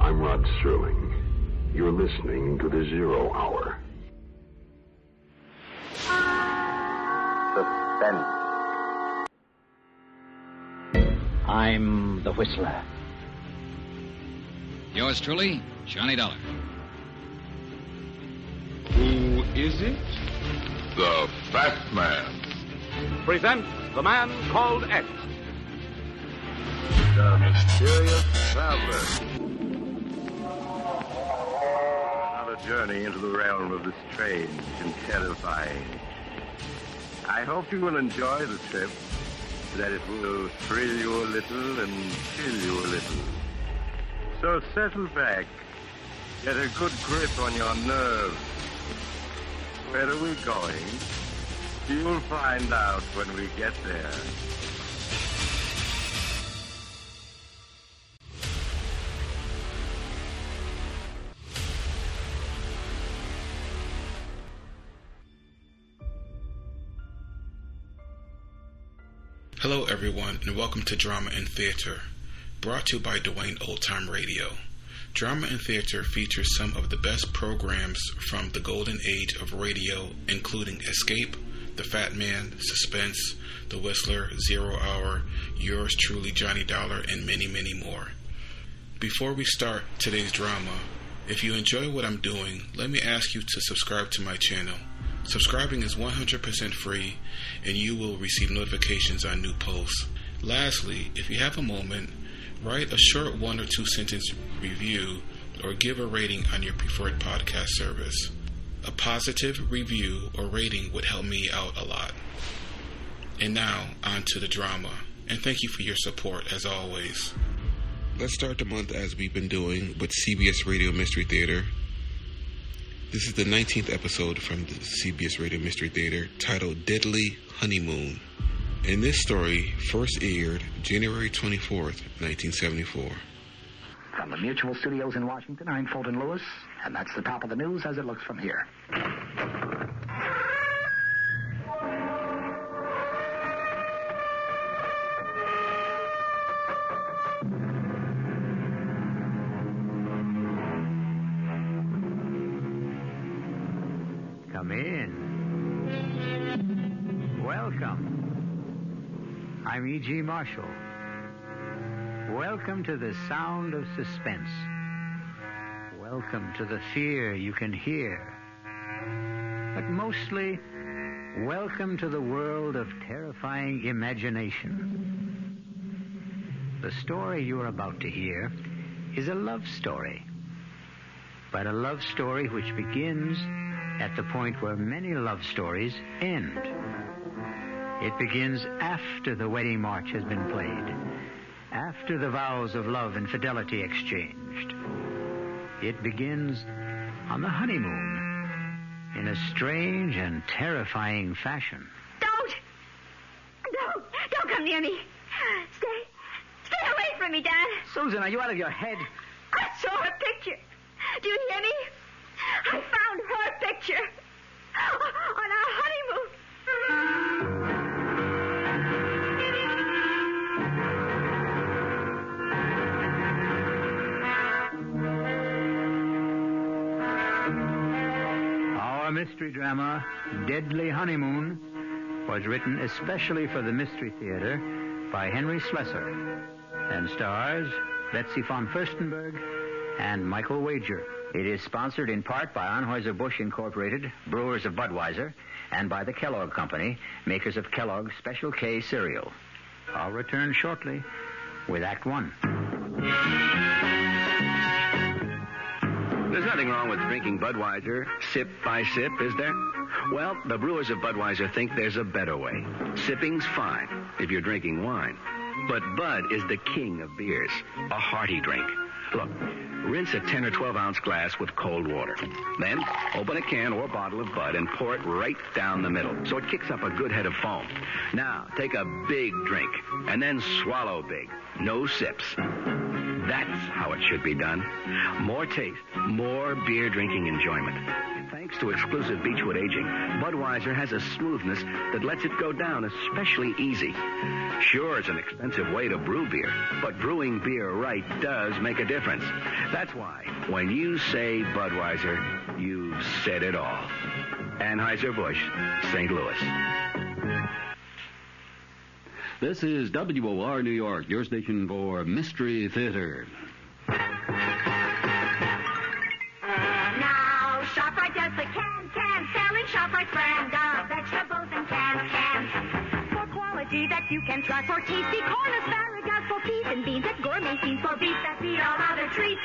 I'm Rod Sterling. You're listening to the Zero Hour. Suspense. I'm the Whistler. Yours truly, Johnny Dollar. Who is it? The Fat Man. Presents The Man Called X. The Mysterious Traveler. Another journey into the realm of the strange and terrifying. I hope you will enjoy the trip, that it will thrill you a little and chill you a little. So settle back, get a good grip on your nerves. Where are we going? You'll find out when we get there. Hello everyone, and welcome to Drama and Theater, brought to you by Duane Old Time Radio. Drama and Theater features some of the best programs from the golden age of radio, including Escape, The Fat Man, Suspense, The Whistler, Zero Hour, Yours Truly, Johnny Dollar, and many, many more. Before we start today's drama, if you enjoy what I'm doing, let me ask you to subscribe to my channel. Subscribing is 100% free, and you will receive notifications on new posts. Lastly, if you have a moment, write a short 1 or 2 sentence review or give a rating on your preferred podcast service. A positive review or rating would help me out a lot. And now, on to the drama. And thank you for your support, as always. Let's start the month as we've been doing with CBS Radio Mystery Theater. This is the 19th episode from the CBS Radio Mystery Theater, titled Deadly Honeymoon. And this story first aired January 24th, 1974. From the Mutual Studios in Washington, I'm Fulton Lewis, and that's the top of the news as it looks from here. Come in. Welcome. I'm E.G. Marshall. Welcome to the sound of suspense. Welcome to the fear you can hear. But mostly, welcome to the world of terrifying imagination. The story you're about to hear is a love story. But a love story which begins at the point where many love stories end. It begins after the wedding march has been played, after the vows of love and fidelity exchanged. It begins on the honeymoon in a strange and terrifying fashion. Don't come near me. Stay away from me, Dad. Susan, are you out of your head? I saw her picture. Do you hear me? I found her picture on our honeymoon. Our mystery drama, Deadly Honeymoon, was written especially for the Mystery Theater by Henry Slessor and stars Betsy von Furstenberg and Michael Wager. It is sponsored in part by Anheuser-Busch Incorporated, brewers of Budweiser, and by the Kellogg Company, makers of Kellogg's Special K cereal. I'll return shortly with Act One. There's nothing wrong with drinking Budweiser sip by sip, is there? Well, the brewers of Budweiser think there's a better way. Sipping's fine if you're drinking wine. But Bud is the king of beers, a hearty drink. Look, rinse a 10 or 12-ounce glass with cold water. Then open a can or bottle of Bud and pour it right down the middle so it kicks up a good head of foam. Now, take a big drink and then swallow big. No sips. That's how it should be done. More taste, more beer drinking enjoyment. Thank Thanks to exclusive Beechwood aging, Budweiser has a smoothness that lets it go down especially easy. Sure, it's an expensive way to brew beer, but brewing beer right does make a difference. That's why, when you say Budweiser, you've said it all. Anheuser-Busch, St. Louis. This is WOR New York, your station for Mystery Theater. Now, ShopRite does the can, selling ShopRite brand of vegetables and cans. For quality that you can trust, for tasty corn, asparagus, for peas and beans, and gourmet scenes, for beef that beat all other treats.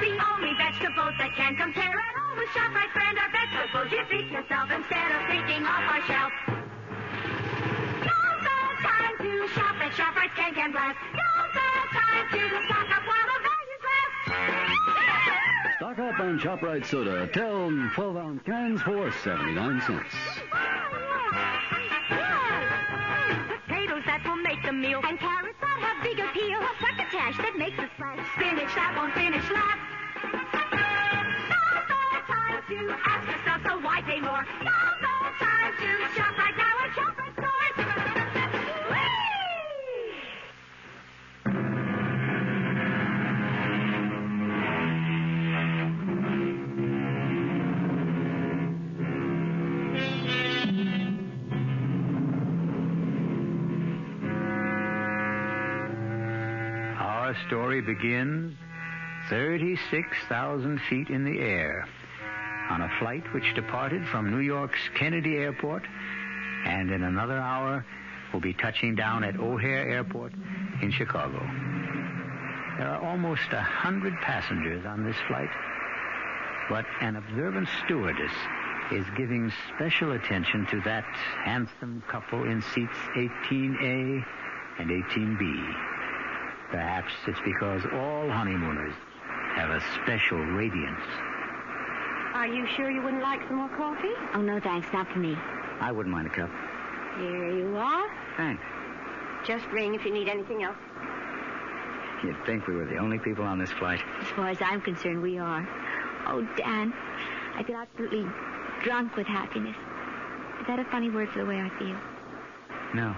The only vegetables that can compare at all with ShopRite brand are vegetables you feed yourself instead of taking off our shelf. Now's the time to shop at ShopRite Can Blast. Now's the time to stock up while the values last. Stock up on ShopRite soda. 12-ounce cans for 79 cents. Potatoes that will make the meal, and carrots that have big appeal. Succotash that makes us splash. Spinach that won't finish last. Now's the time to ask yourself, so why pay more? Now's the time to shop right now at ShopRite stores. Our story begins 36,000 feet in the air on a flight which departed from New York's Kennedy Airport and in another hour will be touching down at O'Hare Airport in Chicago. There are almost 100 passengers on this flight, but an observant stewardess is giving special attention to that handsome couple in seats 18A and 18B. Perhaps it's because all honeymooners have a special radiance. Are you sure you wouldn't like some more coffee? Oh, no, thanks. Not for me. I wouldn't mind a cup. Here you are. Thanks. Just ring if you need anything else. You'd think we were the only people on this flight. As far as I'm concerned, we are. Oh, Dan, I feel absolutely drunk with happiness. Is that a funny word for the way I feel? No.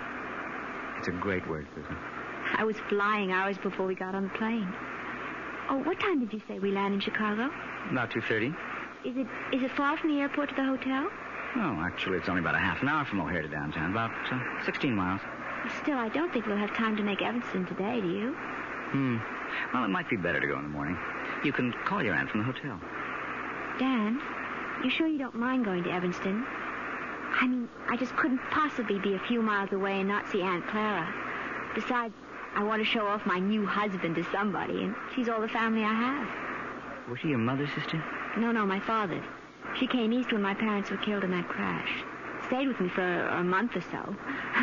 It's a great word, Susan. I was flying hours before we got on the plane. Oh, what time did you say we land in Chicago? About 2:30. Is it far from the airport to the hotel? No, actually, it's only about a half an hour from O'Hare to downtown. About 16 miles. Still, I don't think we'll have time to make Evanston today, do you? Well, it might be better to go in the morning. You can call your aunt from the hotel. Dan, you sure you don't mind going to Evanston? I mean, I just couldn't possibly be a few miles away and not see Aunt Clara. Besides, I want to show off my new husband to somebody, and she's all the family I have. Was she your mother's sister? No, my father's. She came east when my parents were killed in that crash. Stayed with me for a month or so.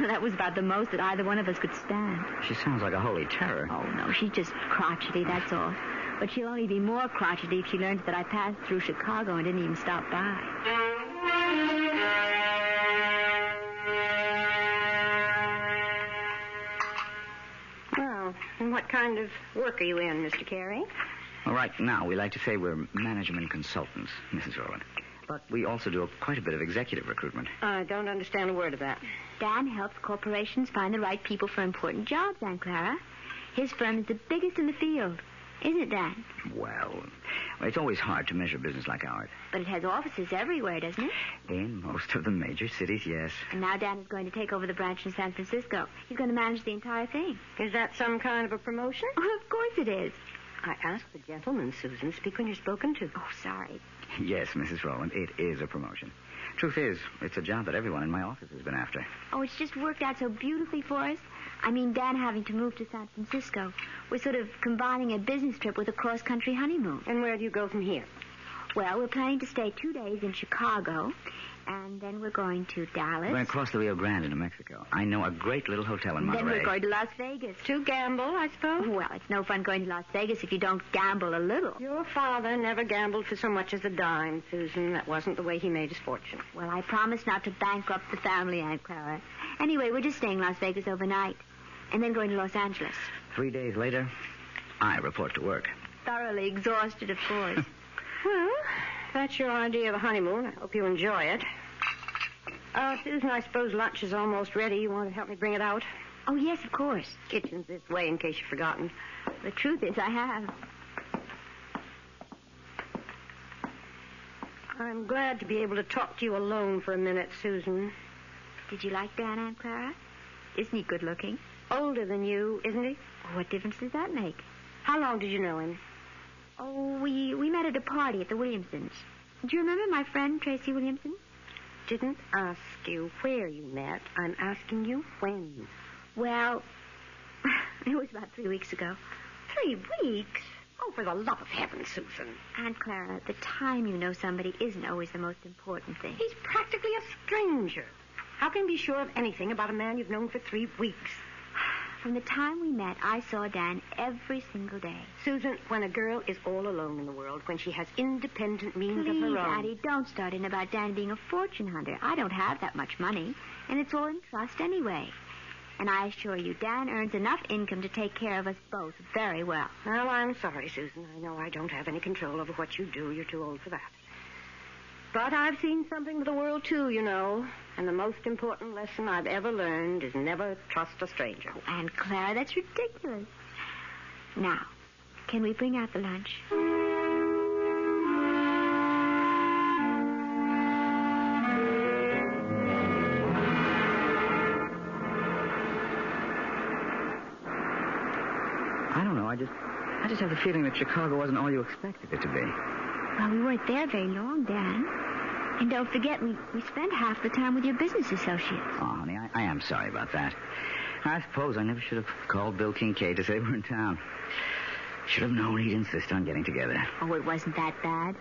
That was about the most that either one of us could stand. She sounds like a holy terror. Oh, no, she's just crotchety, that's all. But she'll only be more crotchety if she learns that I passed through Chicago and didn't even stop by. Well, and what kind of work are you in, Mr. Carey? Well, right now, we like to say we're management consultants, Mrs. Rowland. But we also do quite a bit of executive recruitment. I don't understand a word of that. Dan helps corporations find the right people for important jobs, Aunt Clara. His firm is the biggest in the field. Isn't it, Dan? Well, it's always hard to measure business like ours. But it has offices everywhere, doesn't it? In most of the major cities, yes. And now Dan is going to take over the branch in San Francisco. He's going to manage the entire thing. Is that some kind of a promotion? Oh, of course it is. I asked the gentleman, Susan. Speak when you're spoken to. Oh, sorry. Yes, Mrs. Rowland, it is a promotion. Truth is, it's a job that everyone in my office has been after. Oh, it's just worked out so beautifully for us. I mean, Dan having to move to San Francisco. We're sort of combining a business trip with a cross-country honeymoon. And where do you go from here? Well, we're planning to stay 2 days in Chicago, and then we're going to Dallas. We're going to cross the Rio Grande into Mexico. I know a great little hotel in Monterey. Then we're going to Las Vegas. To gamble, I suppose? Well, it's no fun going to Las Vegas if you don't gamble a little. Your father never gambled for so much as a dime, Susan. That wasn't the way he made his fortune. Well, I promised not to bankrupt the family, Aunt Clara. Anyway, we're just staying in Las Vegas overnight, and then going to Los Angeles. 3 days later, I report to work. Thoroughly exhausted, of course. Well, that's your idea of a honeymoon. I hope you enjoy it. Susan, I suppose lunch is almost ready. You want to help me bring it out? Oh, yes, of course. Kitchen's this way, in case you've forgotten. The truth is, I have. I'm glad to be able to talk to you alone for a minute, Susan. Did you like Dan, Aunt Clara? Isn't he good looking? Older than you, isn't he? What difference does that make? How long did you know him? Oh, we met at a party at the Williamsons. Do you remember my friend, Tracy Williamson? Didn't ask you where you met. I'm asking you when. Well, it was about 3 weeks ago. 3 weeks? Oh, for the love of heaven, Susan. Aunt Clara, the time you know somebody isn't always the most important thing. He's practically a stranger. How can you be sure of anything about a man you've known for 3 weeks? From the time we met, I saw Dan every single day. Susan, when a girl is all alone in the world, when she has independent means of her own... Please, Addie, don't start in about Dan being a fortune hunter. I don't have that much money, and it's all in trust anyway. And I assure you, Dan earns enough income to take care of us both very well. Well, I'm sorry, Susan. I know I don't have any control over what you do. You're too old for that. But I've seen something of the world, too, you know. And the most important lesson I've ever learned is never trust a stranger. Oh, Aunt Clara, that's ridiculous. Now, can we bring out the lunch? I don't know. I just have the feeling that Chicago wasn't all you expected it to be. Well, we weren't there very long, Dan. And don't forget, we spent half the time with your business associates. Oh, honey, I am sorry about that. I suppose I never should have called Bill Kincaid to say we're in town. Should have known he'd insist on getting together. Oh, it wasn't that bad.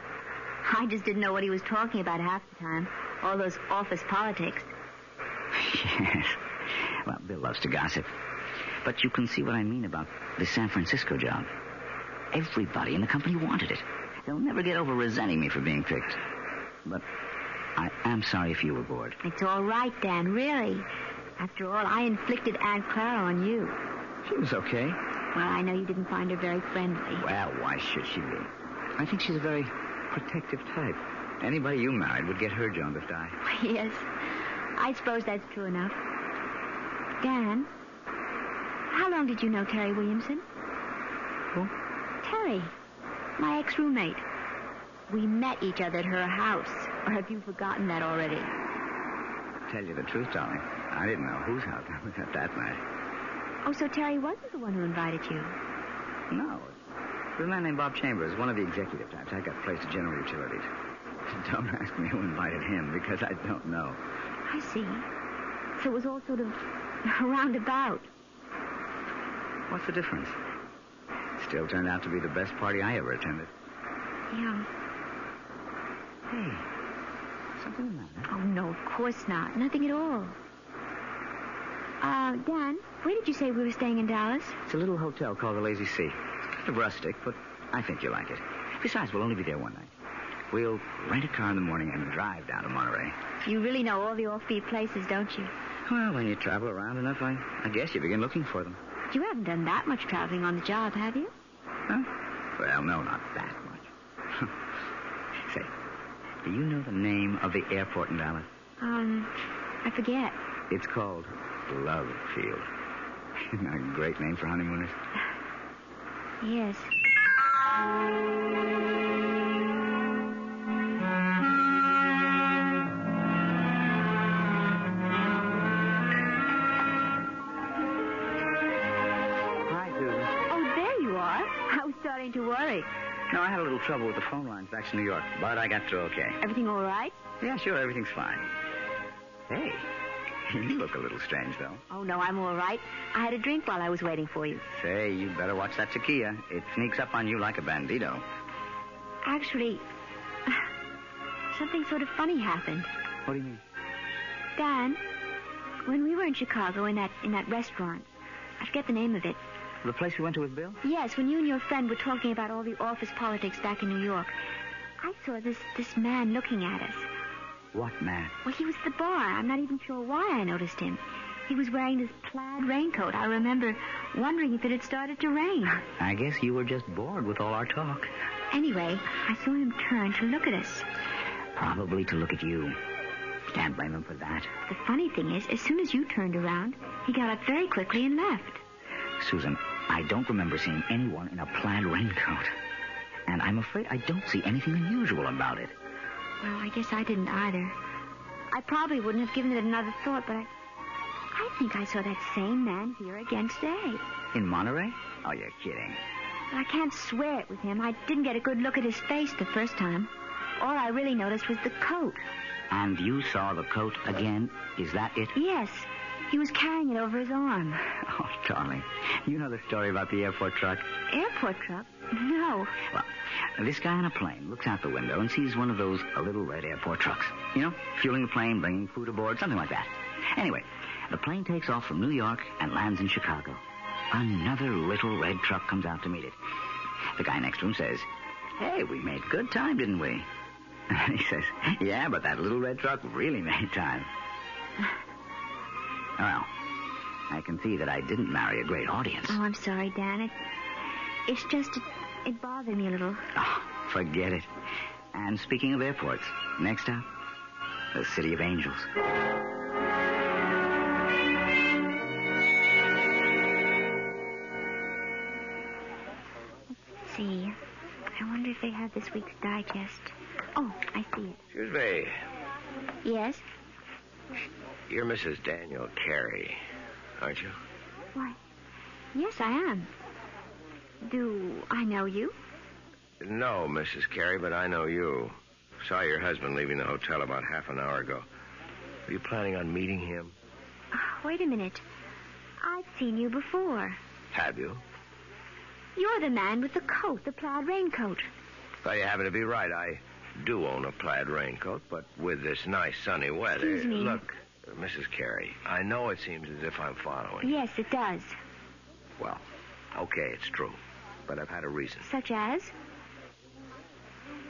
I just didn't know what he was talking about half the time. All those office politics. Yes. Well, Bill loves to gossip. But you can see what I mean about the San Francisco job. Everybody in the company wanted it. They'll never get over resenting me for being picked. But I am sorry if you were bored. It's all right, Dan, really. After all, I inflicted Aunt Clara on you. She was okay. Well, I know you didn't find her very friendly. Well, why should she be? I think she's a very protective type. Anybody you married would get her jaundiced eye. Yes, I suppose that's true enough. Dan, how long did you know Terry Williamson? Who? Terry, my ex-roommate. We met each other at her house. Or have you forgotten that already? Tell you the truth, darling, I didn't know whose house I was at that night. Oh, so Terry wasn't the one who invited you? No. It was a man named Bob Chambers, one of the executive types. I got placed at General Utilities. Don't ask me who invited him, because I don't know. I see. So it was all sort of roundabout. What's the difference? Still turned out to be the best party I ever attended. Yeah. Hey, something the matter? Oh, no, of course not. Nothing at all. Dan, where did you say we were staying in Dallas? It's a little hotel called the Lazy Sea. It's kind of rustic, but I think you'll like it. Besides, we'll only be there one night. We'll rent a car in the morning and drive down to Monterey. You really know all the offbeat places, don't you? Well, when you travel around enough, I guess you begin looking for them. You haven't done that much traveling on the job, have you? Huh? Well, no, not that much. Say, do you know the name of the airport in Dallas? I forget. It's called Love Field. Isn't that a great name for honeymooners? Yes. Hi, Susan. Oh, there you are. I was starting to worry. No, I had a little trouble with the phone lines back to New York, but I got through okay. Everything all right? Yeah, sure, everything's fine. Hey, you look a little strange, though. Oh, no, I'm all right. I had a drink while I was waiting for you. Say, you better watch that tequila. It sneaks up on you like a bandito. Actually, something sort of funny happened. What do you mean? Dan, when we were in Chicago in that restaurant, I forget the name of it. The place we went to with Bill? Yes, when you and your friend were talking about all the office politics back in New York, I saw this man looking at us. What man? Well, he was at the bar. I'm not even sure why I noticed him. He was wearing this plaid raincoat. I remember wondering if it had started to rain. I guess you were just bored with all our talk. Anyway, I saw him turn to look at us. Probably to look at you. Can't blame him for that. The funny thing is, as soon as you turned around, he got up very quickly and left. Susan, I don't remember seeing anyone in a plaid raincoat. And I'm afraid I don't see anything unusual about it. Well, I guess I didn't either. I probably wouldn't have given it another thought, but I think I saw that same man here again today. In Monterey? Oh, you're kidding. But I can't swear it with him. I didn't get a good look at his face the first time. All I really noticed was the coat. And you saw the coat again? Is that it? Yes. He was carrying it over his arm. Oh, darling. You know the story about the airport truck? Airport truck? No. Well, this guy on a plane looks out the window and sees one of those little red airport trucks. You know, fueling the plane, bringing food aboard, something like that. Anyway, the plane takes off from New York and lands in Chicago. Another little red truck comes out to meet it. The guy next to him says, "Hey, we made good time, didn't we?" And he says, "Yeah, but that little red truck really made time." Well, I can see that I didn't marry a great audience. Oh, I'm sorry, Dan. It's just, it bothered me a little. Oh, forget it. And speaking of airports, next up, the City of Angels. Let's see. I wonder if they have this week's digest. Oh, I see it. Excuse me. Yes? You're Mrs. Daniel Carey, aren't you? Why, yes, I am. Do I know you? No, Mrs. Carey, but I know you. Saw your husband leaving the hotel about half an hour ago. Are you planning on meeting him? Wait a minute. I've seen you before. Have you? You're the man with the coat, the plaid raincoat. Well, you happen to be right. I do own a plaid raincoat, but with this nice sunny weather... Excuse me. Look, Mrs. Carey, I know it seems as if I'm following. Yes, it does. Well, okay, it's true. But I've had a reason. Such as?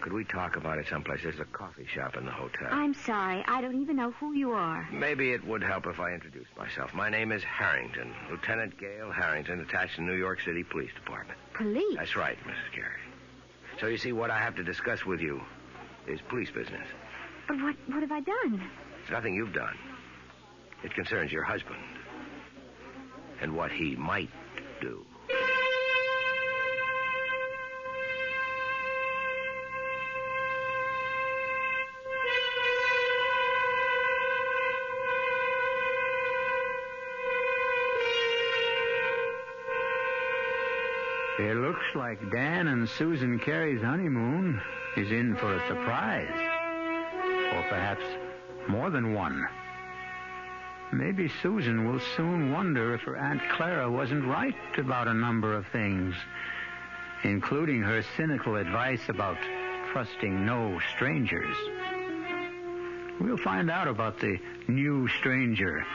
Could we talk about it someplace? There's a coffee shop in the hotel. I'm sorry. I don't even know who you are. Maybe it would help if I introduced myself. My name is Harrington, Lieutenant Gale Harrington, attached to New York City Police Department. Police? That's right, Mrs. Carey. So you see, what I have to discuss with you is police business. But what have I done? It's nothing you've done. It concerns your husband and what he might do. It looks like Dan and Susan Carey's honeymoon is in for a surprise. Or perhaps more than one. Maybe Susan will soon wonder if her Aunt Clara wasn't right about a number of things, including her cynical advice about trusting no strangers. We'll find out about the new stranger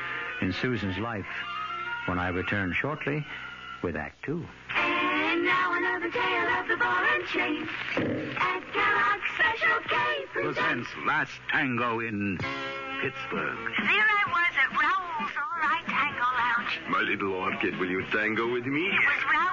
in Susan's life when I return shortly with Act 2. And now another tale of the ball and chain. At Kellogg's Special K Presents Last Tango in Pittsburgh. There I was at Raoul's All Right Tango Lounge. My little orchid, will you tango with me? It was Raoul.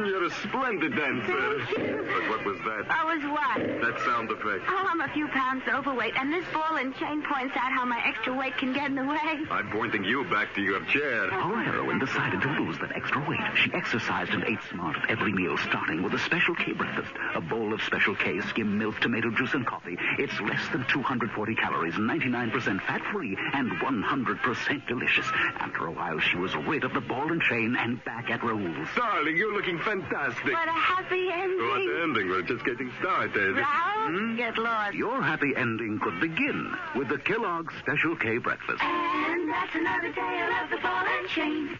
You're a splendid dancer. But what was that? I was what? That sound effect. Oh, I'm a few pounds overweight, and this ball and chain points out how my extra weight can get in the way. I'm pointing you back to your chair. Our heroine decided to lose that extra weight. She exercised and ate smart at every meal, starting with a Special K breakfast. A bowl of Special K, skim milk, tomato juice, and coffee. It's less than 240 calories, 99% fat-free, and 100% delicious. After a while, she was rid of the ball and chain and back at Raoul's. Darling, you're looking fantastic. What a happy ending. What ending? We're just getting started. Raoul, get lost. Your happy ending could begin with the Kellogg's Special K breakfast. And that's another tale of the ball and chain.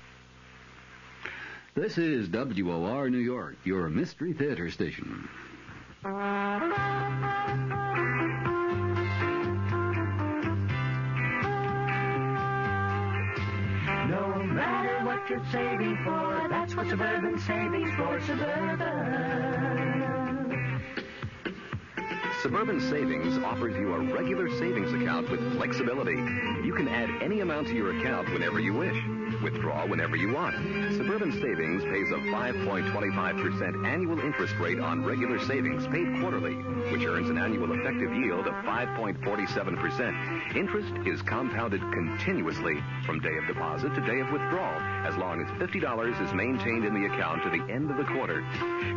This is WOR New York, your Mystery Theater station. No matter what you're saving for, that's what Suburban Savings for Suburban. Suburban Savings offers you a regular savings account with flexibility. You can add any amount to your account whenever you wish. Withdraw whenever you want. Suburban Savings pays a 5.25% annual interest rate on regular savings paid quarterly, which earns an annual effective yield of 5.47%. Interest is compounded continuously from day of deposit to day of withdrawal, as long as $50 is maintained in the account to the end of the quarter.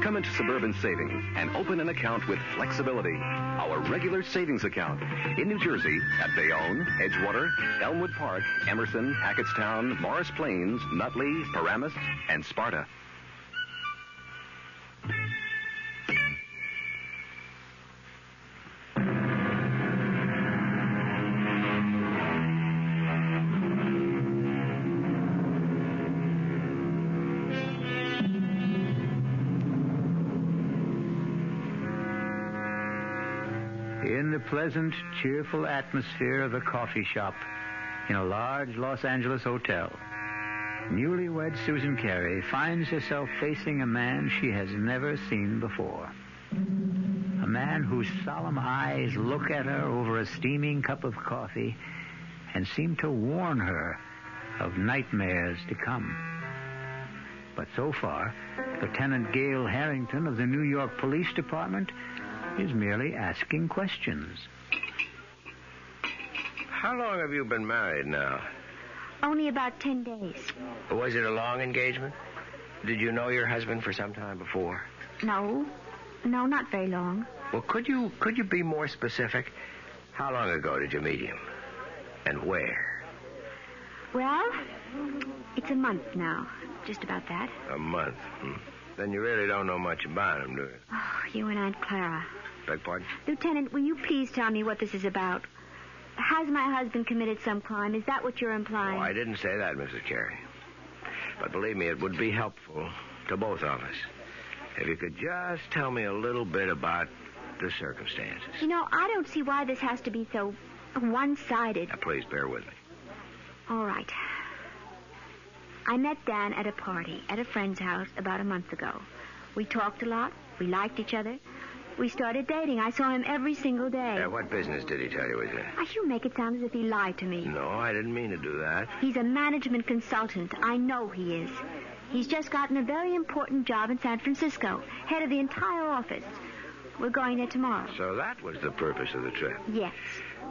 Come into Suburban Savings and open an account with flexibility. Our regular savings account in New Jersey at Bayonne, Edgewater, Elmwood Park, Emerson, Hackettstown, Morris Plains, Nutley, Paramus, and Sparta. In the pleasant, cheerful atmosphere of a coffee shop in a large Los Angeles hotel, newlywed Susan Carey finds herself facing a man she has never seen before. A man whose solemn eyes look at her over a steaming cup of coffee and seem to warn her of nightmares to come. But so far, Lieutenant Gail Harrington of the New York Police Department is merely asking questions. How long have you been married now? Only about 10 days. Was it a long engagement? Did you know your husband for some time before? No, not very long. Well, could you be more specific? How long ago did you meet him? And where? Well, it's a month now. Just about that. A month? Then you really don't know much about him, do you? Oh, you and Aunt Clara. Beg pardon? Lieutenant, will you please tell me what this is about? Has my husband committed some crime? Is that what you're implying? Oh, I didn't say that, Mrs. Carey. But believe me, it would be helpful to both of us if you could just tell me a little bit about the circumstances. You know, I don't see why this has to be so one-sided. Now, please bear with me. All right. I met Dan at a party at a friend's house about a month ago. We talked a lot. We liked each other. We started dating. I saw him every single day. What business did he tell you he was in? You make it sound as if he lied to me. No, I didn't mean to do that. He's a management consultant. I know he is. He's just gotten a very important job in San Francisco, head of the entire office. We're going there tomorrow. So that was the purpose of the trip? Yes.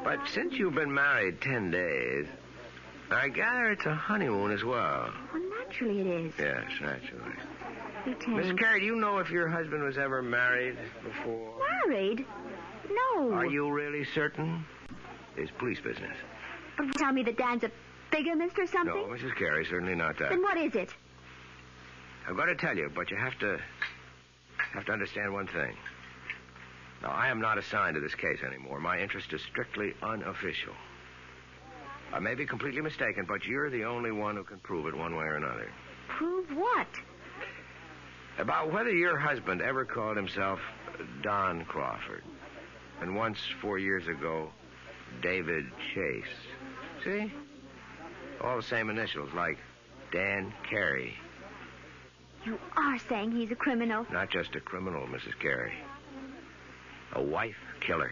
But since you've been married 10 days, I gather it's a honeymoon as well. Well, naturally it is. Yes, naturally. Lieutenant. Miss Carey, do you know if your husband was ever married before? Married? No. Are you really certain? It's police business. But tell me that Dan's a bigamist or something? No, Mrs. Carey, certainly not that. Then what is it? I'm going to tell you, but you have to understand one thing. Now, I am not assigned to this case anymore. My interest is strictly unofficial. I may be completely mistaken, but you're the only one who can prove it one way or another. Prove what? About whether your husband ever called himself Don Crawford. And once, 4 years ago, David Chase. See? All the same initials, like Dan Carey. You are saying he's a criminal? Not just a criminal, Mrs. Carey. A wife killer.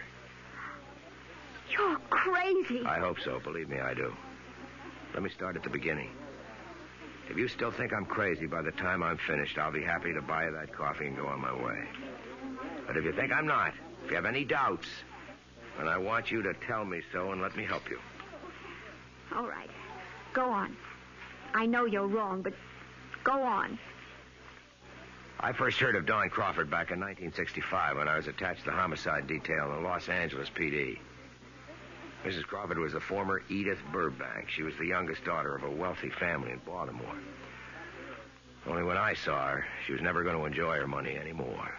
You're crazy. I hope so. Believe me, I do. Let me start at the beginning. If you still think I'm crazy by the time I'm finished, I'll be happy to buy you that coffee and go on my way. But if you think I'm not, if you have any doubts, then I want you to tell me so and let me help you. All right. Go on. I know you're wrong, but go on. I first heard of Don Crawford back in 1965 when I was attached to the homicide detail in the Los Angeles PD. Mrs. Crawford was the former Edith Burbank. She was the youngest daughter of a wealthy family in Baltimore. Only when I saw her, she was never going to enjoy her money anymore.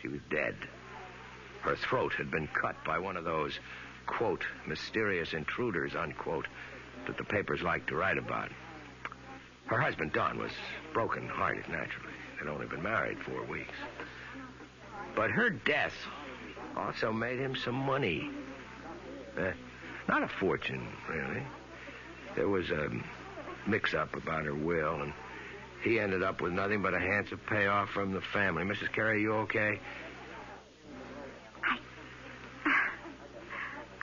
She was dead. Her throat had been cut by one of those, quote, mysterious intruders, unquote, that the papers like to write about. Her husband, Don, was broken-hearted, naturally. They'd only been married 4 weeks. But her death also made him some money. Not a fortune, really. There was a mix-up about her will, and he ended up with nothing but a handsome payoff from the family. Mrs. Carey, you okay?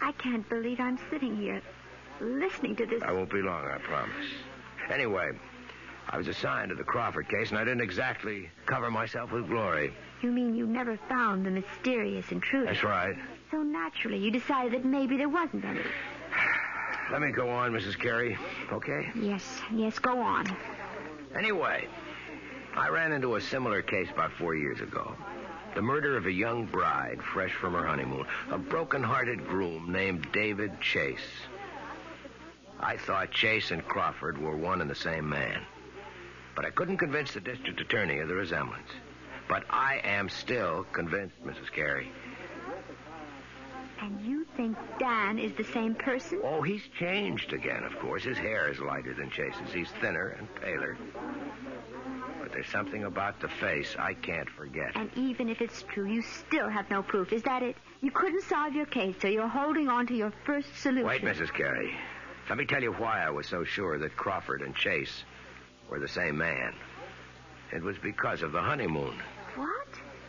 I can't believe I'm sitting here listening to this. I won't be long, I promise. Anyway, I was assigned to the Crawford case, and I didn't exactly cover myself with glory. You mean you never found the mysterious intruder? That's right. So naturally, you decided that maybe there wasn't any. Let me go on, Mrs. Carey, okay? Yes, go on. Anyway, I ran into a similar case about 4 years ago. The murder of a young bride fresh from her honeymoon. A broken-hearted groom named David Chase. I thought Chase and Crawford were one and the same man. But I couldn't convince the district attorney of the resemblance. But I am still convinced, Mrs. Carey. And you think Dan is the same person? Oh, he's changed again, of course. His hair is lighter than Chase's. He's thinner and paler. But there's something about the face I can't forget. And even if it's true, you still have no proof. Is that it? You couldn't solve your case, so you're holding on to your first solution. Wait, Mrs. Carey. Let me tell you why I was so sure that Crawford and Chase were the same man. It was because of the honeymoon. What?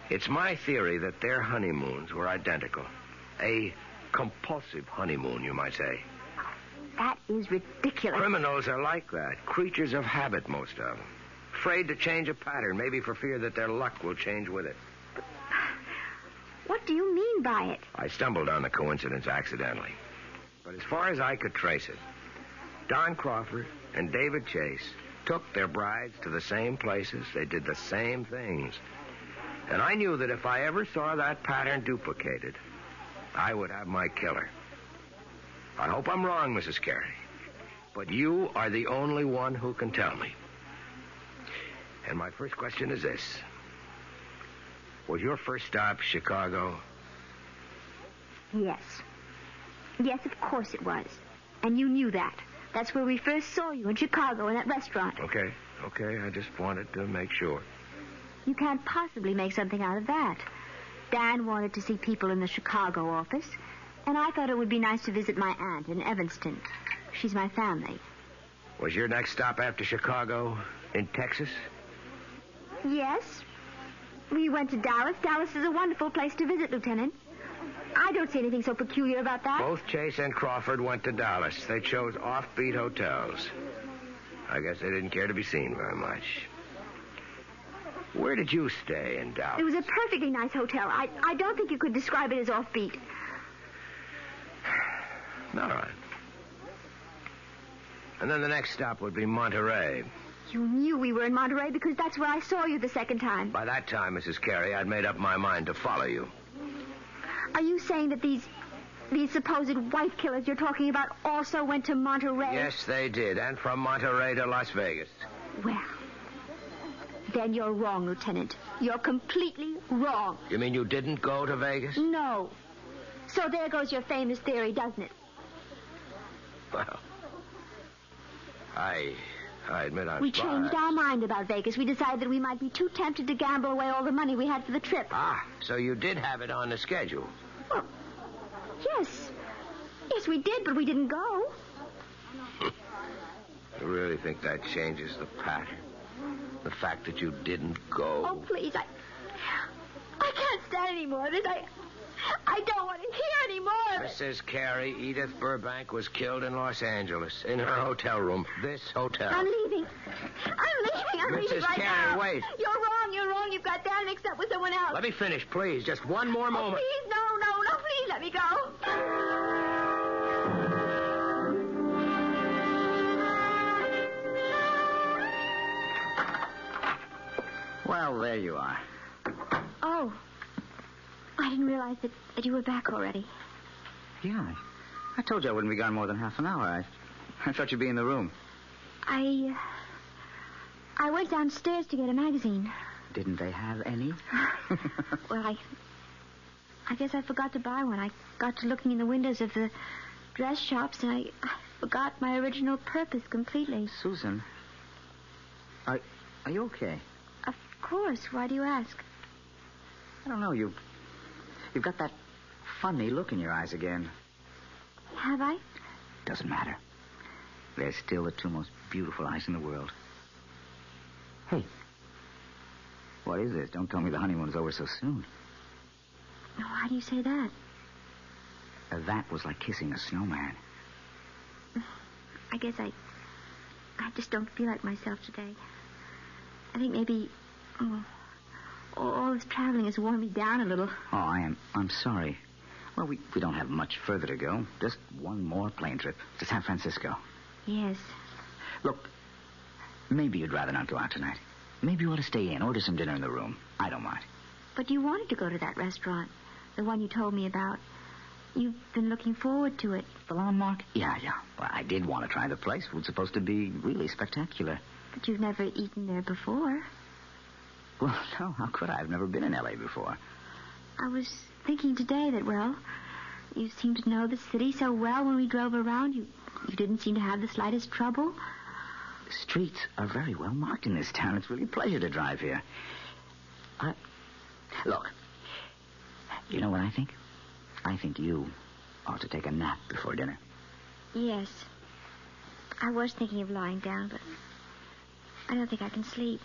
It's my theory that their honeymoons were identical. A compulsive honeymoon, you might say. That is ridiculous. Criminals are like that. Creatures of habit, most of them. Afraid to change a pattern, maybe for fear that their luck will change with it. What do you mean by it? I stumbled on the coincidence accidentally. But as far as I could trace it, Don Crawford and David Chase took their brides to the same places. They did the same things. And I knew that if I ever saw that pattern duplicated, I would have my killer. I hope I'm wrong, Mrs. Carey. But you are the only one who can tell me. And my first question is this. Was your first stop Chicago? Yes. Yes, of course it was. And you knew that. That's where we first saw you, in Chicago, in that restaurant. Okay. I just wanted to make sure. You can't possibly make something out of that. Dan wanted to see people in the Chicago office, and I thought it would be nice to visit my aunt in Evanston. She's my family. Was your next stop after Chicago in Texas? Yes. We went to Dallas. Dallas is a wonderful place to visit, Lieutenant. I don't see anything so peculiar about that. Both Chase and Crawford went to Dallas. They chose offbeat hotels. I guess they didn't care to be seen very much. Where did you stay in Dallas? It was a perfectly nice hotel. I don't think you could describe it as offbeat. All right. And then the next stop would be Monterey. You knew we were in Monterey because that's where I saw you the second time. By that time, Mrs. Carey, I'd made up my mind to follow you. Are you saying that these supposed wife killers you're talking about also went to Monterey? Yes, they did. And from Monterey to Las Vegas. Well, then you're wrong, Lieutenant. You're completely wrong. You mean you didn't go to Vegas? No. So there goes your famous theory, doesn't it? Well, I admit I'm We changed our mind about Vegas. We decided that we might be too tempted to gamble away all the money we had for the trip. Ah, so you did have it on the schedule. Well, yes. Yes, we did, but we didn't go. You really think that changes the pattern? The fact that you didn't go? Oh, please, I can't stand any more of this. I don't want to hear any more of it. Mrs. Carey, Edith Burbank was killed in Los Angeles, in her hotel room. This hotel. I'm leaving. I'm leaving right Carey, now. wait. You're wrong. You've got Dan mixed up with someone else. Let me finish, please. Just one more moment. Please, no, please let me go. Well, there you are. Oh. I didn't realize that you were back already. Yeah, I told you I wouldn't be gone more than half an hour. I thought you'd be in the room. I went downstairs to get a magazine. Didn't they have any? Well, I guess I forgot to buy one. I got to looking in the windows of the dress shops, and I forgot my original purpose completely. Susan, are you okay? Of course. Why do you ask? I don't know. You've got that funny look in your eyes again. Have I? Doesn't matter. They're still the two most beautiful eyes in the world. Hey, what is this? Don't tell me the honeymoon's over so soon. Why do you say that? That was like kissing a snowman. I guess I just don't feel like myself today. I think maybe... all this traveling has worn me down a little. Oh, I'm sorry. Well, we don't have much further to go. Just one more plane trip to San Francisco. Yes. Look, maybe you'd rather not go out tonight. Maybe you ought to stay in, order some dinner in the room. I don't mind. But you wanted to go to that restaurant, the one you told me about. You've been looking forward to it. The Landmark? Yeah. Well, I did want to try the place. It was supposed to be really spectacular. But you've never eaten there before. Well, no, how could I? I've never been in L.A. before. I was thinking today that, well, you seemed to know the city so well when we drove around. You didn't seem to have the slightest trouble. The streets are very well marked in this town. It's really a pleasure to drive here. Look, you know what I think? I think you ought to take a nap before dinner. Yes. I was thinking of lying down, but I don't think I can sleep.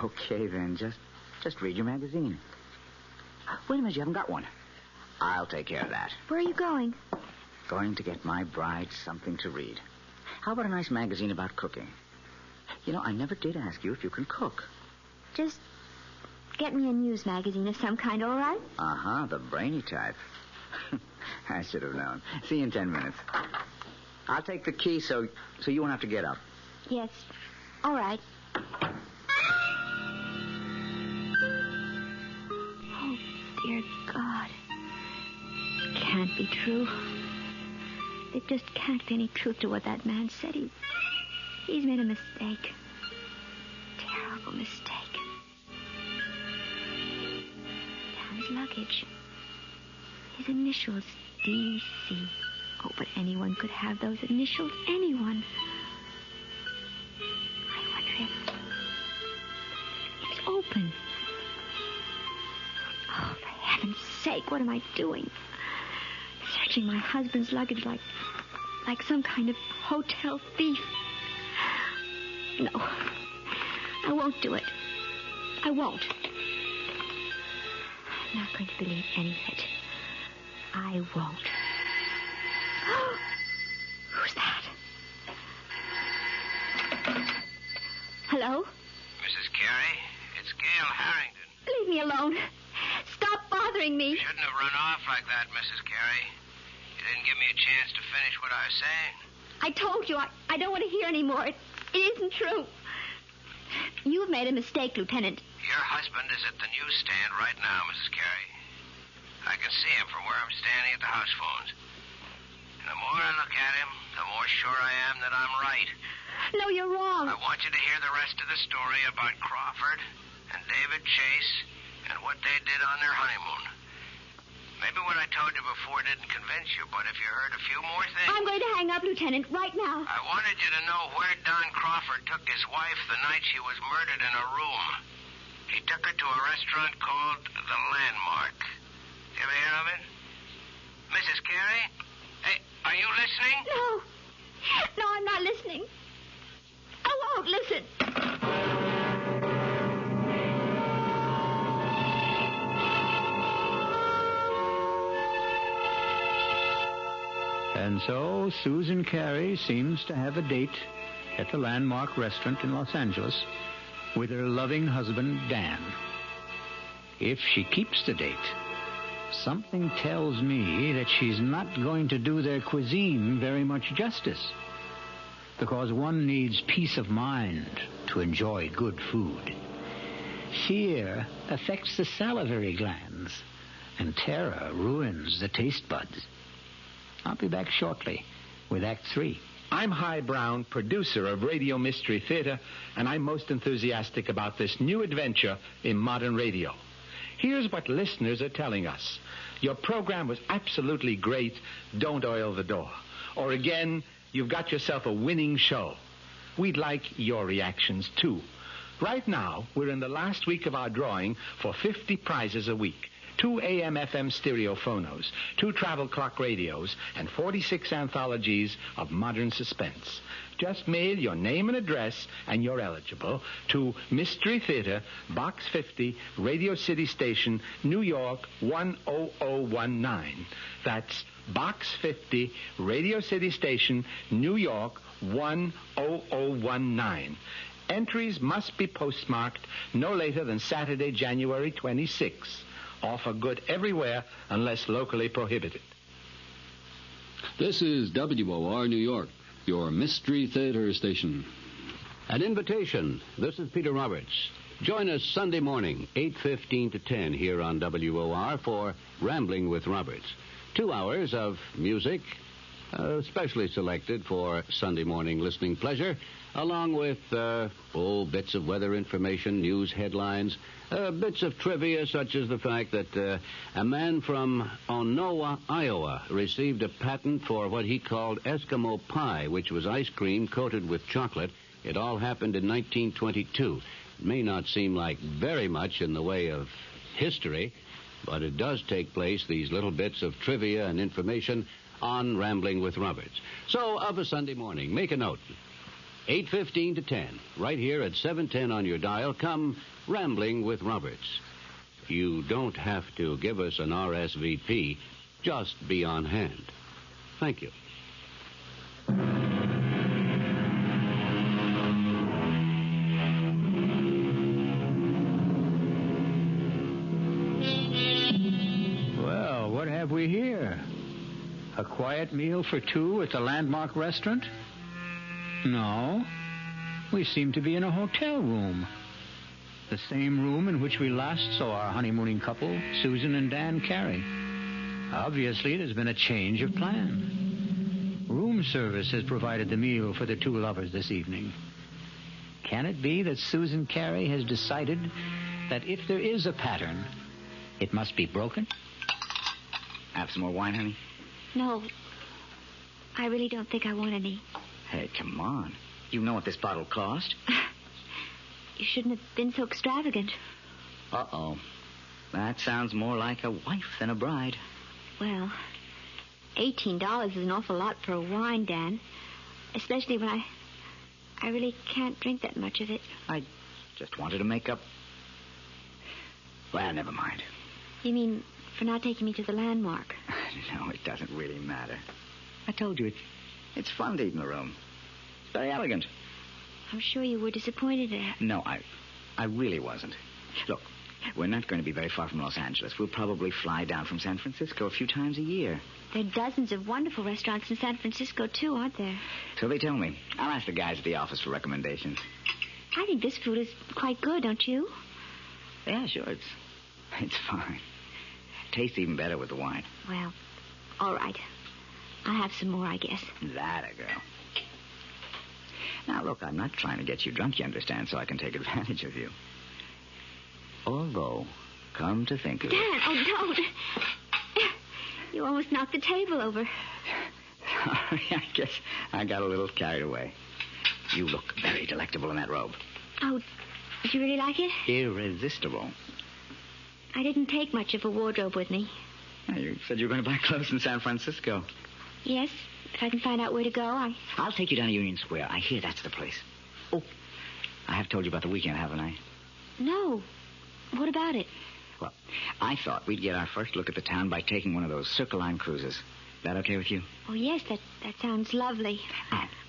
Okay, then. Just read your magazine. Wait a minute, you haven't got one. I'll take care of that. Where are you going? Going to get my bride something to read. How about a nice magazine about cooking? You know, I never did ask you if you can cook. Just get me a news magazine of some kind, all right? Uh-huh, the brainy type. I should have known. See you in 10 minutes. I'll take the key so you won't have to get up. Yes. All right. Oh, dear God. It can't be true. There just can't be any truth to what that man said. He's made a mistake. Terrible mistake. Dan's luggage. His initials, D.C. Oh, but anyone could have those initials. Anyone. I wonder if... It's open. Oh, for heaven's sake, what am I doing? Searching my husband's luggage like some kind of hotel thief. No, I won't do it. I won't. I'm not going to believe any of it. I won't. Who's that? Hello? Mrs. Carey, it's Gail Harrington. Leave me alone. Stop bothering me. You shouldn't have run off like that, Mrs. Carey. You didn't give me a chance to finish what I was saying. I told you, I don't want to hear any more. It isn't true. You've made a mistake, Lieutenant. Your husband is at the newsstand right now, Mrs. Carey. I can see him from where I'm standing at the house phones. And the more I look at him, the more sure I am that I'm right. No, you're wrong. I want you to hear the rest of the story about Crawford and David Chase and what they did on their honeymoon. Maybe what I told you before didn't convince you, but if you heard a few more things... I'm going to hang up, Lieutenant, right now. I wanted you to know where Don Crawford took his wife the night she was murdered in a room. He took her to a restaurant called The Landmark. You ever hear of it? Mrs. Carey? Hey, are you listening? No, I'm not listening. I won't listen. And so Susan Carey seems to have a date at the Landmark restaurant in Los Angeles with her loving husband, Dan. If she keeps the date, something tells me that she's not going to do their cuisine very much justice, because one needs peace of mind to enjoy good food. Fear affects the salivary glands, and terror ruins the taste buds. I'll be back shortly with Act 3. I'm Hy Brown, producer of Radio Mystery Theater, and I'm most enthusiastic about this new adventure in modern radio. Here's what listeners are telling us. Your program was absolutely great. Don't oil the door. Or again, you've got yourself a winning show. We'd like your reactions, too. Right now, we're in the last week of our drawing for 50 prizes a week. 2 AM/FM stereo phonos, 2 travel clock radios, and 46 anthologies of modern suspense. Just mail your name and address, and you're eligible, to Mystery Theater, Box 50, Radio City Station, New York, 10019. That's Box 50, Radio City Station, New York, 10019. Entries must be postmarked no later than Saturday, January 26. Offer good everywhere unless locally prohibited. This is WOR New York, your Mystery Theater station. An invitation. This is Peter Roberts. Join us Sunday morning, 8:15 to 10 here on WOR for Rambling with Roberts. 2 hours of music, specially selected for Sunday morning listening pleasure, along with bits of weather information, news headlines, bits of trivia such as the fact that a man from Onowa, Iowa, received a patent for what he called Eskimo pie, which was ice cream coated with chocolate. It all happened in 1922. It may not seem like very much in the way of history, but it does take place, these little bits of trivia and information, on Rambling with Roberts. So, of a Sunday morning, make a note. 8:15 to 10, right here at 710 on your dial, come Rambling with Roberts. You don't have to give us an RSVP, just be on hand. Thank you. Well, what have we here? A quiet meal for two at the Landmark restaurant? No. We seem to be in a hotel room. The same room in which we last saw our honeymooning couple, Susan and Dan Carey. Obviously, there's been a change of plan. Room service has provided the meal for the two lovers this evening. Can it be that Susan Carey has decided that if there is a pattern, it must be broken? Have some more wine, honey? No. I really don't think I want any. Hey, come on. You know what this bottle cost? You shouldn't have been so extravagant. Uh-oh. That sounds more like a wife than a bride. Well, $18 is an awful lot for a wine, Dan. Especially when I really can't drink that much of it. I just wanted to make up. Well, never mind. You mean for not taking me to the Landmark? No, it doesn't really matter. I told you, it's fun to eat in the room. It's very elegant. I'm sure you were disappointed at it. No, I really wasn't. Look, we're not going to be very far from Los Angeles. We'll probably fly down from San Francisco a few times a year. There are dozens of wonderful restaurants in San Francisco, too, aren't there? So they tell me. I'll ask the guys at the office for recommendations. I think this food is quite good, don't you? Yeah, sure. It's fine. Tastes even better with the wine. Well, all right. I'll have some more, I guess. That a girl. Now, look, I'm not trying to get you drunk, you understand, so I can take advantage of you. Although, come to think of it... Dan, oh, don't. You almost knocked the table over. Sorry, I guess I got a little carried away. You look very delectable in that robe. Oh, did you really like it? Irresistible. I didn't take much of a wardrobe with me. You said you were going to buy clothes in San Francisco. Yes, if I can find out where to go, I'll take you down to Union Square. I hear that's the place. Oh, I have told you about the weekend, haven't I? No. What about it? Well, I thought we'd get our first look at the town by taking one of those Circle Line cruises. That okay with you? Oh, yes, that sounds lovely.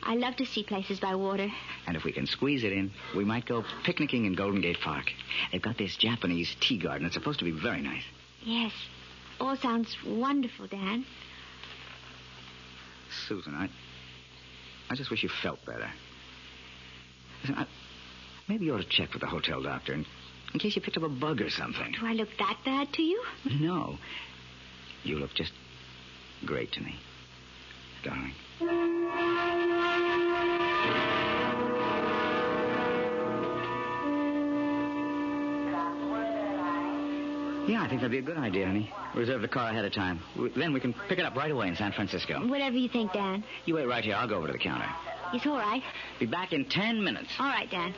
I love to see places by water. And if we can squeeze it in, we might go picnicking in Golden Gate Park. They've got this Japanese tea garden. It's supposed to be very nice. Yes. All sounds wonderful, Dan. Susan, I just wish you felt better. Listen, maybe you ought to check with the hotel doctor in case you picked up a bug or something. Do I look that bad to you? No. You look just great to me, darling. Yeah, I think that'd be a good idea, honey. Reserve the car ahead of time. Then we can pick it up right away in San Francisco. Whatever you think, Dan. You wait right here. I'll go over to the counter. It's all right. Be back in 10 minutes. All right, Dan.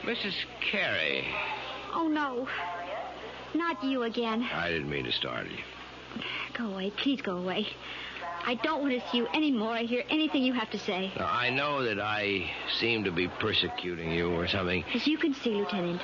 Mrs. Carey. Oh, no. Not you again. I didn't mean to startle you. Go away. Please go away. I don't want to see you anymore or hear anything you have to say. Now, I know that I seem to be persecuting you or something. As you can see, Lieutenant,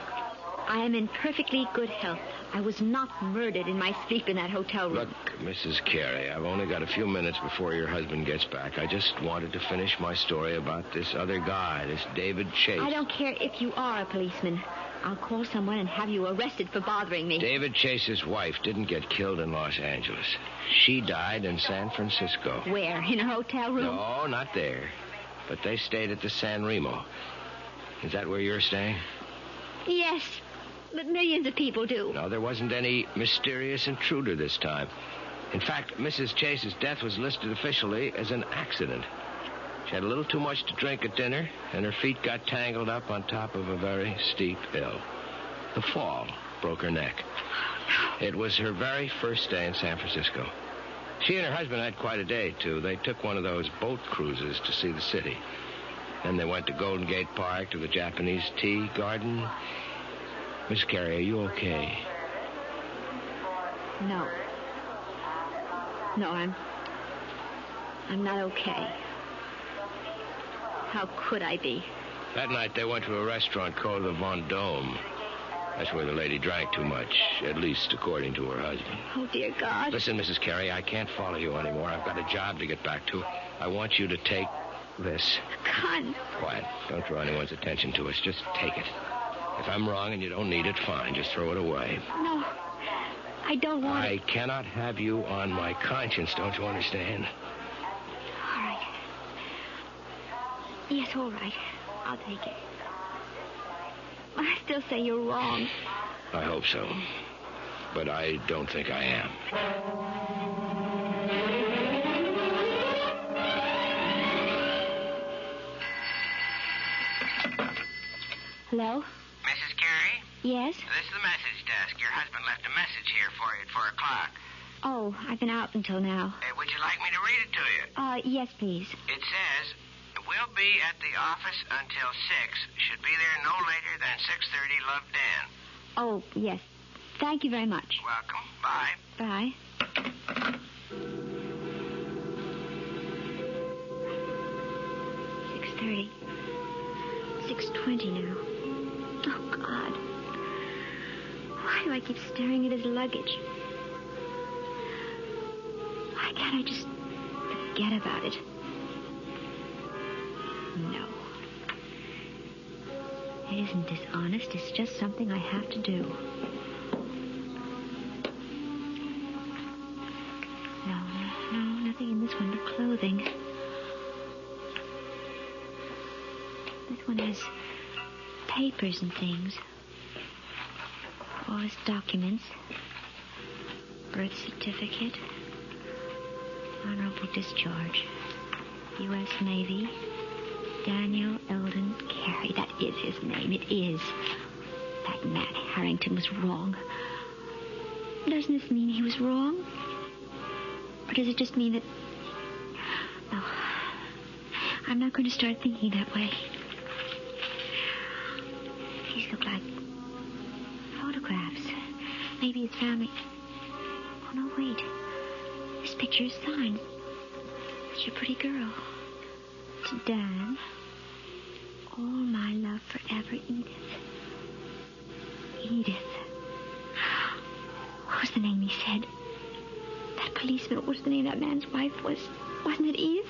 I am in perfectly good health. I was not murdered in my sleep in that hotel room. Look, Mrs. Carey, I've only got a few minutes before your husband gets back. I just wanted to finish my story about this other guy, this David Chase. I don't care if you are a policeman. I'll call someone and have you arrested for bothering me. David Chase's wife didn't get killed in Los Angeles. She died in San Francisco. Where? In a hotel room? No, not there. But they stayed at the San Remo. Is that where you're staying? Yes, but millions of people do. No, there wasn't any mysterious intruder this time. In fact, Mrs. Chase's death was listed officially as an accident. She had a little too much to drink at dinner, and her feet got tangled up on top of a very steep hill. The fall broke her neck. It was her very first day in San Francisco. She and her husband had quite a day, too. They took one of those boat cruises to see the city. Then they went to Golden Gate Park, to the Japanese tea garden. Miss Carey, are you okay? No. No, I'm not okay. How could I be? That night they went to a restaurant called the Vendome. That's where the lady drank too much, at least according to her husband. Oh, dear God. Listen, Mrs. Carey, I can't follow you anymore. I've got a job to get back to. I want you to take this. Con. Quiet. Don't draw anyone's attention to us. Just take it. If I'm wrong and you don't need it, fine. Just throw it away. No, I don't want I cannot have you on my conscience, don't you understand? All right. Yes, all right. I'll take it. I still say you're wrong. I hope so. But I don't think I am. Hello? Mrs. Carey? Yes? This is the message desk. Your husband left a message here for you at 4 o'clock. Oh, I've been out until now. Would you like me to read it to you? Yes, please. It says, we'll be at the office until 6. Should be there no later than 6:30. Love, Dan. Oh, yes. Thank you very much. Welcome. Bye. Bye. $6:30. 6:20 now. Oh, God. Why do I keep staring at his luggage? Why can't I just forget about it? No. It isn't dishonest. It's just something I have to do. No, nothing in this one but clothing. This one has papers and things. All his documents. Birth certificate. Honorable discharge. U.S. Navy. Daniel Eldon Carey. That is his name. It is. That man Harrington was wrong. Doesn't this mean he was wrong? Or does it just mean that... No. I'm not going to start thinking that way. These look like photographs. Maybe his family... Oh, no, wait. This picture is signed. Such a pretty girl. To Dan. All my love forever, Edith. Edith. What was the name he said? That policeman, what was the name that man's wife was? Wasn't it Edith?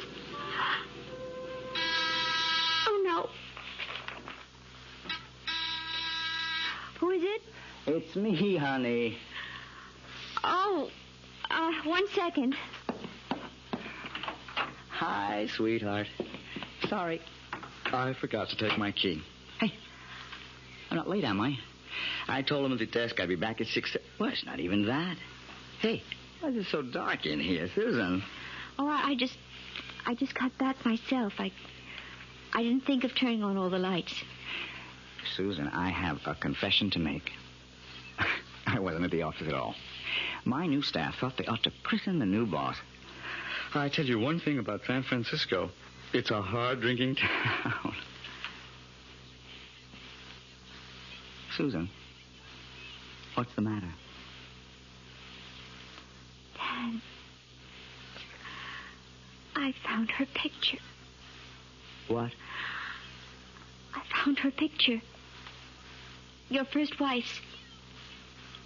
Oh, no. Who is it? It's me, honey. Oh, 1 second. Hi, sweetheart. Sorry. I forgot to take my key. Hey, I'm not late, am I? I told him at the desk I'd be back at 6. Well, it's not even that. Hey, why is it so dark in here, Susan? Oh, I just got back myself. I didn't think of turning on all the lights. Susan, I have a confession to make. I wasn't at the office at all. My new staff thought they ought to prison the new boss. I tell you one thing about San Francisco. It's a hard-drinking town. Susan, what's the matter? Dad, I found her picture. What? I found her picture. Your first wife's.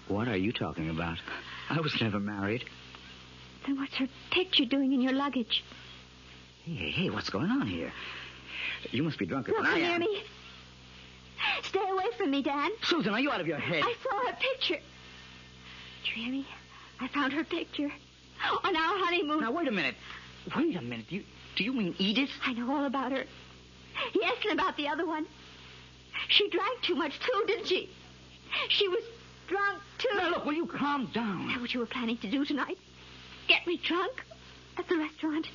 What are you talking about? I was never married. Then what's her picture doing in your luggage? Hey, what's going on here? You must be drunker than I am. Look, hear me? Stay away from me, Dan. Susan, are you out of your head? I saw her picture. Did you hear me? I found her picture on our honeymoon. Now, wait a minute. Do you mean Edith? I know all about her. Yes, and about the other one. She drank too much, too, didn't she? She was drunk, too. Now, look, will you calm down? Is that what you were planning to do tonight? Get me drunk at the restaurant?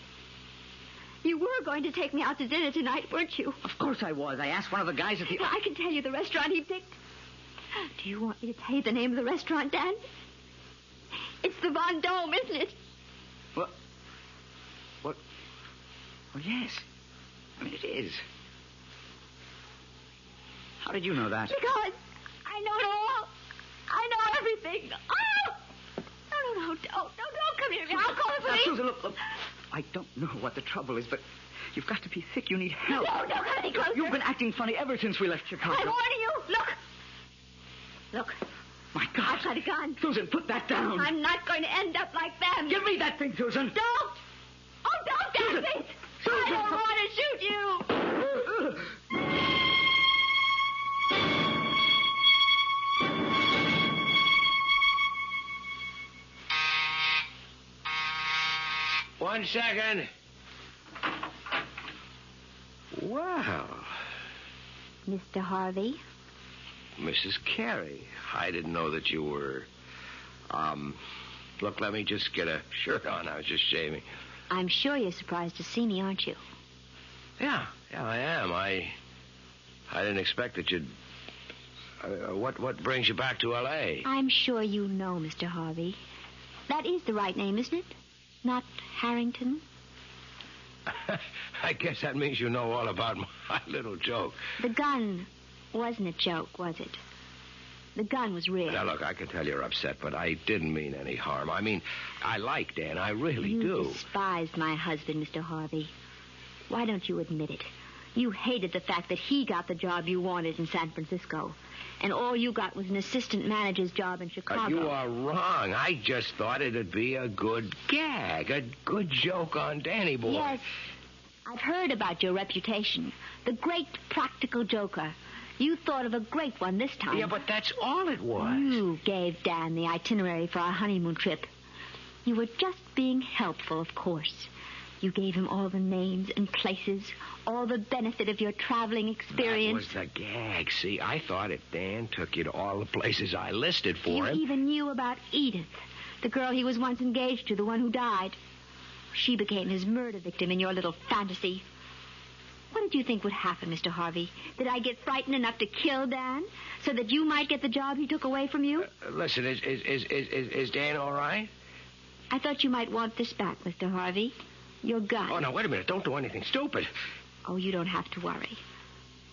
You were going to take me out to dinner tonight, weren't you? Of course I was. I asked one of the guys at the... Well, I can tell you the restaurant he picked. Do you want me to tell you the name of the restaurant, Dan? It's the Von Dome, isn't it? What? Well, yes. I mean, it is. How did you know that? Because I know it all. I know everything. Oh! No, don't come here. I'll call the police. Now, Susan, look. I don't know what the trouble is, but you've got to be sick. You need help. No, don't come any closer. You've been acting funny ever since we left Chicago. I'm warning you. Look. My God. I've got a gun. Susan, put that down. I'm not going to end up like them. Give me that thing, Susan. Don't. Oh, don't, Susan. Daphne. Susan. I don't want to shoot you. One second. Wow. Mr. Harvey? Mrs. Carey, I didn't know that you were... Look, let me just get a shirt on. I was just shaving. I'm sure you're surprised to see me, aren't you? Yeah, I am. I didn't expect that you'd... what brings you back to L.A.? I'm sure you know, Mr. Harvey. That is the right name, isn't it? Not Harrington? I guess that means you know all about my little joke. The gun wasn't a joke, was it? The gun was real. Now, look, I can tell you're upset, but I didn't mean any harm. I mean, I like Dan. I really do. You despised my husband, Mr. Harvey. Why don't you admit it? You hated the fact that he got the job you wanted in San Francisco. And all you got was an assistant manager's job in Chicago. You are wrong. I just thought it'd be a good gag, a good joke on Danny boy. Yes. I've heard about your reputation. The great practical joker. You thought of a great one this time. Yeah, but that's all it was. You gave Dan the itinerary for our honeymoon trip. You were just being helpful, of course. You gave him all the names and places, all the benefit of your traveling experience. That was the gag. See, I thought if Dan took you to all the places I listed for him... You even knew about Edith, the girl he was once engaged to, the one who died. She became his murder victim in your little fantasy. What did you think would happen, Mr. Harvey? Did I get frightened enough to kill Dan so that you might get the job he took away from you? Listen, is Dan all right? I thought you might want this back, Mr. Harvey. Your gun. Oh, now, wait a minute. Don't do anything stupid. Oh, you don't have to worry.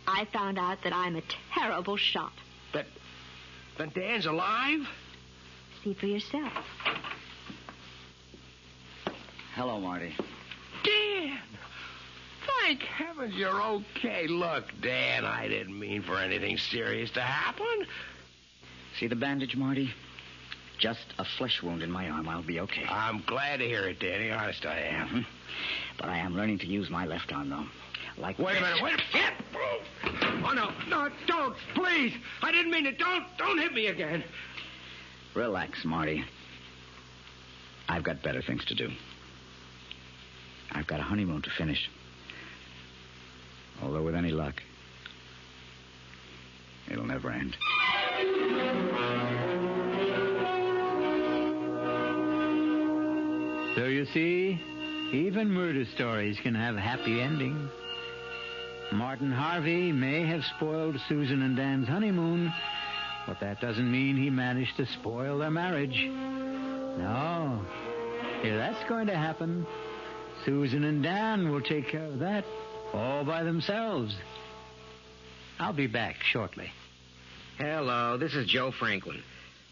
I found out that I'm a terrible shot. That Dan's alive? See for yourself. Hello, Marty. Dan! Thank heavens you're okay. Look, Dan, I didn't mean for anything serious to happen. See the bandage, Marty? Just a flesh wound in my arm. I'll be okay. I'm glad to hear it, Danny. Honest, I am. Mm-hmm. But I am learning to use my left arm, though. Like... Wait a minute. Oh, no, don't. Please. I didn't mean it. Don't hit me again. Relax, Marty. I've got better things to do. I've got a honeymoon to finish. Although with any luck, it'll never end. So you see, even murder stories can have happy endings. Martin Harvey may have spoiled Susan and Dan's honeymoon, but that doesn't mean he managed to spoil their marriage. No. If that's going to happen, Susan and Dan will take care of that all by themselves. I'll be back shortly. Hello, this is Joe Franklin.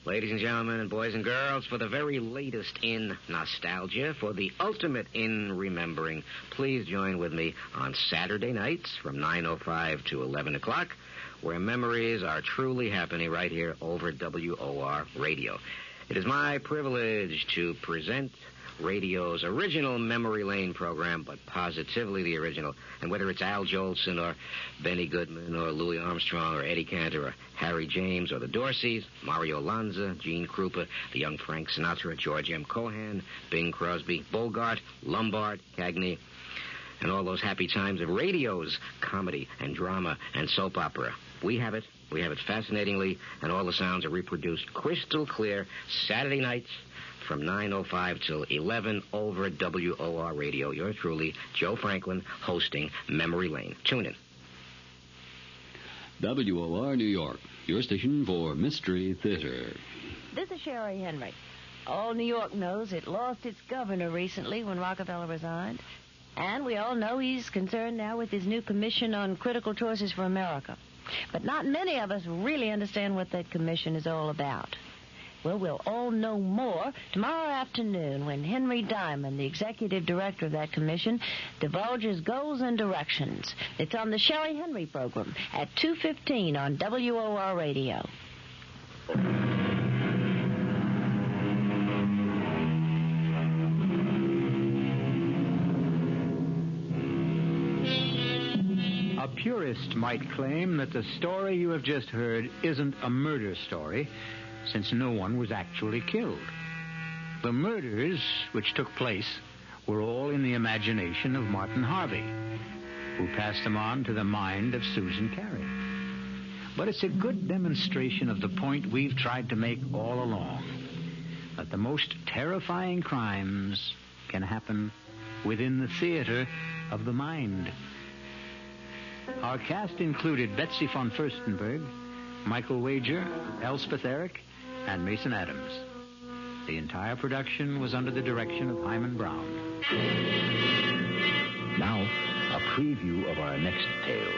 Ladies and gentlemen and boys and girls, for the very latest in nostalgia, for the ultimate in remembering, please join with me on Saturday nights from 9:05 to 11 o'clock where memories are truly happening right here over WOR Radio. It is my privilege to present radio's original Memory Lane program, but positively the original. And whether it's Al Jolson or Benny Goodman or Louis Armstrong or Eddie Cantor or Harry James or the Dorseys, Mario Lanza, Gene Krupa, the young Frank Sinatra, George M. Cohan, Bing Crosby, Bogart, Lombard, Cagney, and all those happy times of radio's comedy and drama and soap opera. We have it. We have it fascinatingly, and all the sounds are reproduced crystal clear Saturday nights from 9:05 till 11 over WOR Radio. Yours truly, Joe Franklin, hosting Memory Lane. Tune in. WOR New York, your station for Mystery Theater. This is Sherry Henry. All New York knows it lost its governor recently when Rockefeller resigned. And we all know he's concerned now with his new commission on critical choices for America. But not many of us really understand what that commission is all about. Well, we'll all know more tomorrow afternoon when Henry Diamond, the executive director of that commission, divulges goals and directions. It's on the Sherry Henry program at 2:15 on WOR Radio. A purist might claim that the story you have just heard isn't a murder story, since no one was actually killed. The murders which took place were all in the imagination of Martin Harvey, who passed them on to the mind of Susan Carey. But it's a good demonstration of the point we've tried to make all along, that the most terrifying crimes can happen within the theater of the mind. Our cast included Betsy von Furstenberg, Michael Wager, Elspeth Eric, and Mason Adams. The entire production was under the direction of Hyman Brown. Now, a preview of our next tale.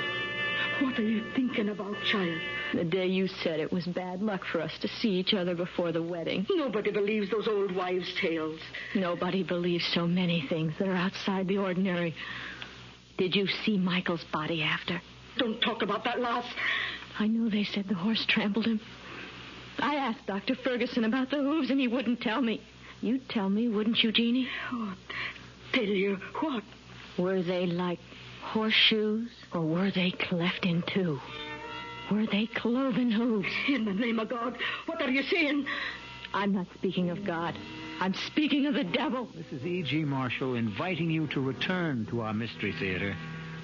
What are you thinking about, child? The day you said it was bad luck for us to see each other before the wedding. Nobody believes those old wives' tales. Nobody believes so many things that are outside the ordinary. Did you see Michael's body after? Don't talk about that, lass. I know they said the horse trampled him. I asked Dr. Ferguson about the hooves, and he wouldn't tell me. You'd tell me, wouldn't you, Jeannie? Oh, tell you what? Were they like horseshoes, or were they cleft in two? Were they cloven hooves? In the name of God, what are you saying? I'm not speaking of God. I'm speaking of the devil. This is E.G. Marshall inviting you to return to our Mystery Theater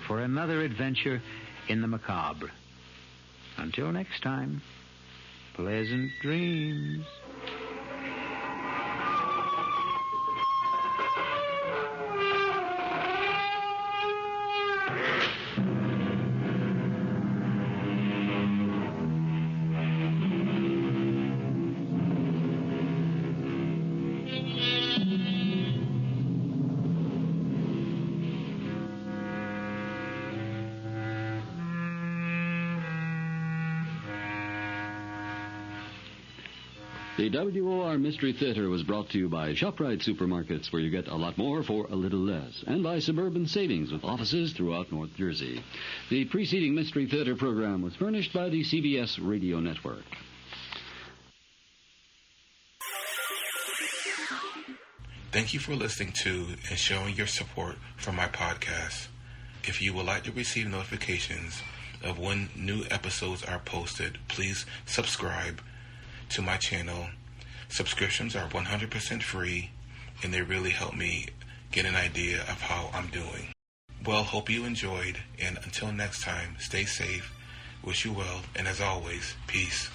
for another adventure in the macabre. Until next time, pleasant dreams. The WOR Mystery Theater was brought to you by ShopRite Supermarkets, where you get a lot more for a little less, and by Suburban Savings, with offices throughout North Jersey. The preceding Mystery Theater program was furnished by the CBS Radio Network. Thank you for listening to and showing your support for my podcast. If you would like to receive notifications of when new episodes are posted, please subscribe to my channel. Subscriptions are 100% free, and they really help me get an idea of how I'm doing. Well, hope you enjoyed, and until next time, stay safe, wish you well, and as always, peace.